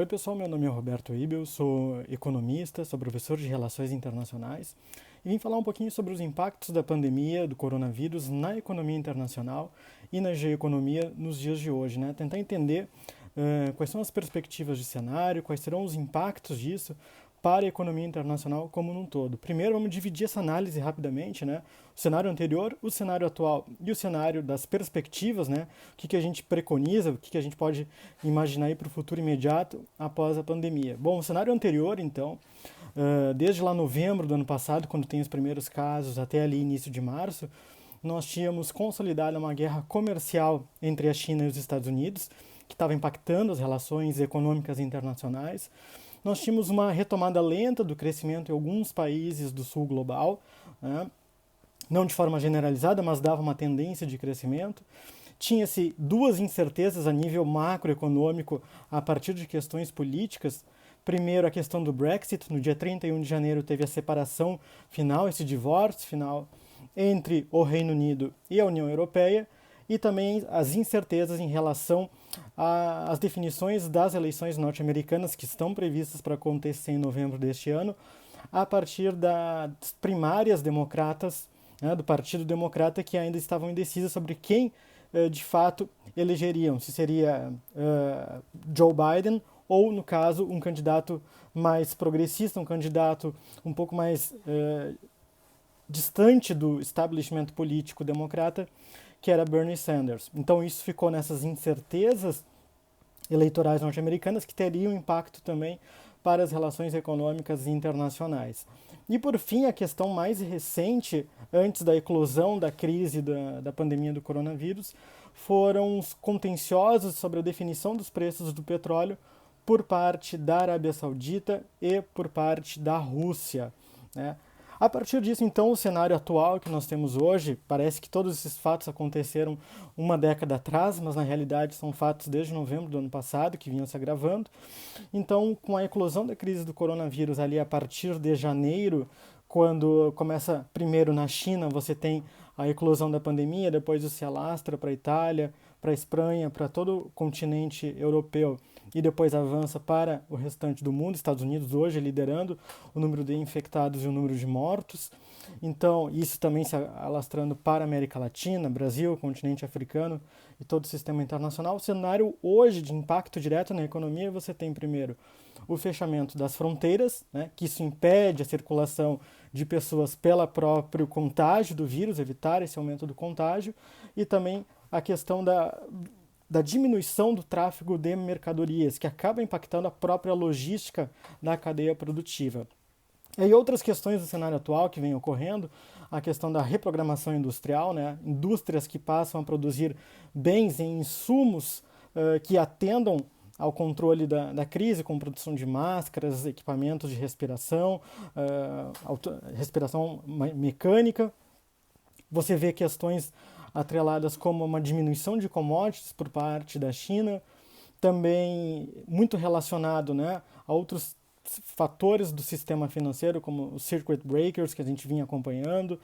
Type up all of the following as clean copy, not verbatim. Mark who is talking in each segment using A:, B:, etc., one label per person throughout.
A: Oi pessoal, meu nome é Roberto Ibel, sou economista, sou professor de Relações Internacionais e vim falar um pouquinho sobre os impactos da pandemia do coronavírus na economia internacional e na geoeconomia nos dias de hoje, né? Tentar entender quais são as perspectivas de cenário, quais serão os impactos disso para a economia internacional como um todo. Primeiro, vamos dividir essa análise rapidamente, né? O cenário anterior, o cenário atual e o cenário das perspectivas, né? O que a gente preconiza, o que a gente pode imaginar aí para o futuro imediato após a pandemia. Bom, o cenário anterior, então, desde lá novembro do ano passado, quando tem os primeiros casos, até ali início de março, nós tínhamos consolidado uma guerra comercial entre a China e os Estados Unidos, que estava impactando as relações econômicas internacionais. Nós tínhamos uma retomada lenta do crescimento em alguns países do sul global, né? Não de forma generalizada, mas dava uma tendência de crescimento. Tinha-se duas incertezas a nível macroeconômico a partir de questões políticas. Primeiro, a questão do Brexit. No dia 31 de janeiro teve a separação final, esse divórcio final entre o Reino Unido e a União Europeia, e também as incertezas em relação às definições das eleições norte-americanas que estão previstas para acontecer em novembro deste ano, a partir das primárias democratas, né, do Partido Democrata, que ainda estavam indecisas sobre quem de fato elegeriam, se seria Joe Biden ou, no caso, um candidato mais progressista, um candidato um pouco mais distante do establishment político democrata, que era Bernie Sanders. Então isso ficou nessas incertezas eleitorais norte-americanas que teriam impacto também para as relações econômicas internacionais. E por fim, a questão mais recente, antes da eclosão da crise da pandemia do coronavírus, foram os contenciosos sobre a definição dos preços do petróleo por parte da Arábia Saudita e por parte da Rússia, né? A partir disso, então, o cenário atual que nós temos hoje, parece que todos esses fatos aconteceram uma década atrás, mas na realidade são fatos desde novembro do ano passado, que vinham se agravando. Então, com a eclosão da crise do coronavírus ali a partir de janeiro, quando começa primeiro na China, você tem a eclosão da pandemia, depois isso se alastra para a Itália, para a Espanha, para todo o continente europeu e depois avança para o restante do mundo, Estados Unidos hoje liderando o número de infectados e o número de mortos. Então, isso também se alastrando para a América Latina, Brasil, continente africano e todo o sistema internacional. O cenário hoje de impacto direto na economia, você tem primeiro o fechamento das fronteiras, né, que isso impede a circulação de pessoas pelo próprio contágio do vírus, evitar esse aumento do contágio, e também a questão da diminuição do tráfego de mercadorias, que acaba impactando a própria logística da cadeia produtiva. E aí outras questões do cenário atual que vem ocorrendo, a questão da reprogramação industrial, né? Indústrias que passam a produzir bens e insumos que atendam ao controle da crise, com produção de máscaras, equipamentos de respiração, respiração mecânica. Você vê questões atreladas como uma diminuição de commodities por parte da China, também muito relacionado, né, a outros fatores do sistema financeiro, como os circuit breakers que a gente vinha acompanhando,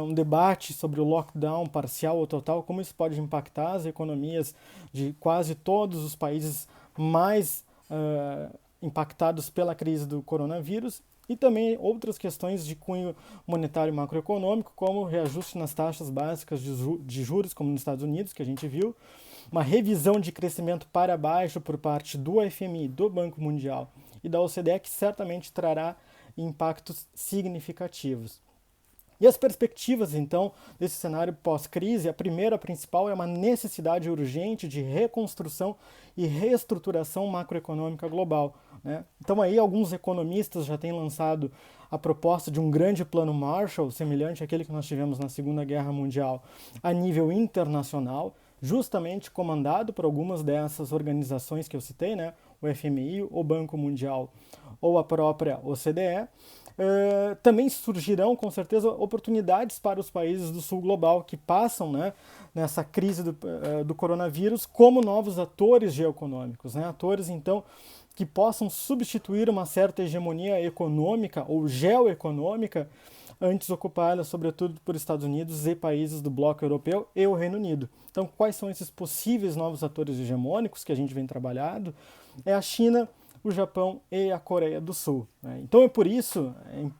A: um debate sobre o lockdown parcial ou total, como isso pode impactar as economias de quase todos os países mais impactados pela crise do coronavírus, e também outras questões de cunho monetário e macroeconômico, como o reajuste nas taxas básicas de juros, como nos Estados Unidos, que a gente viu, uma revisão de crescimento para baixo por parte do FMI, do Banco Mundial e da OCDE, que certamente trará impactos significativos. E as perspectivas, então, desse cenário pós-crise, a primeira, a principal, é uma necessidade urgente de reconstrução e reestruturação macroeconômica global, né? Então aí alguns economistas já têm lançado a proposta de um grande plano Marshall, semelhante àquele que nós tivemos na Segunda Guerra Mundial, a nível internacional, justamente comandado por algumas dessas organizações que eu citei, né? O FMI, o Banco Mundial ou a própria OCDE. Também surgirão, com certeza, oportunidades para os países do sul global que passam, né, nessa crise do coronavírus como novos atores geoeconômicos, né, atores, então, que possam substituir uma certa hegemonia econômica ou geoeconômica antes ocupada, sobretudo, por Estados Unidos e países do bloco europeu e o Reino Unido. Então, quais são esses possíveis novos atores hegemônicos que a gente vem trabalhando? É a China o Japão e a Coreia do Sul, né? Então é por isso,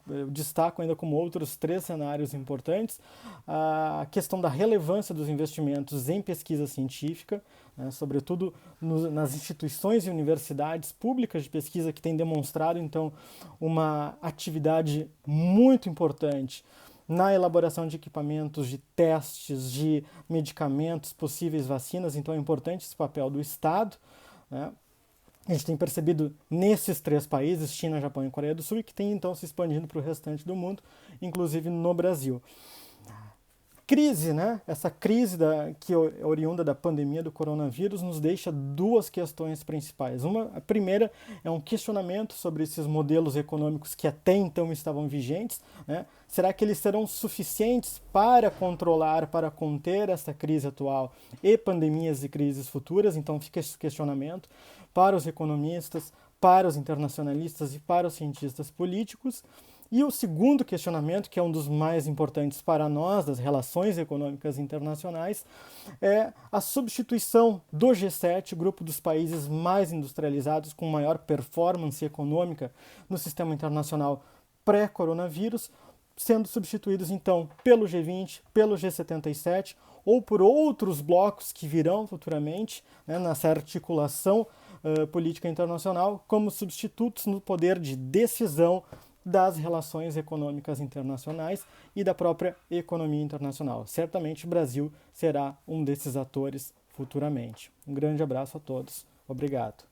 A: eu destaco ainda como outros 3 cenários importantes, a questão da relevância dos investimentos em pesquisa científica, né, sobretudo nas instituições e universidades públicas de pesquisa que têm demonstrado, então, uma atividade muito importante na elaboração de equipamentos, de testes, de medicamentos, possíveis vacinas. Então é importante esse papel do Estado, né? A gente tem percebido nesses 3 países, China, Japão e Coreia do Sul, e que tem então se expandindo para o restante do mundo, inclusive no Brasil. Crise, né? Essa crise que é oriunda da pandemia do coronavírus nos deixa 2 questões principais. A primeira é um questionamento sobre esses modelos econômicos que até então estavam vigentes, né? Será que eles serão suficientes para controlar, para conter essa crise atual e pandemias e crises futuras? Então fica esse questionamento para os economistas, para os internacionalistas e para os cientistas políticos. E o segundo questionamento, que é um dos mais importantes para nós, das relações econômicas internacionais, é a substituição do G7, grupo dos países mais industrializados com maior performance econômica no sistema internacional pré-coronavírus, sendo substituídos então pelo G20, pelo G77 ou por outros blocos que virão futuramente, né, nessa articulação política internacional, como substitutos no poder de decisão das relações econômicas internacionais e da própria economia internacional. Certamente o Brasil será um desses atores futuramente. Um grande abraço a todos. Obrigado.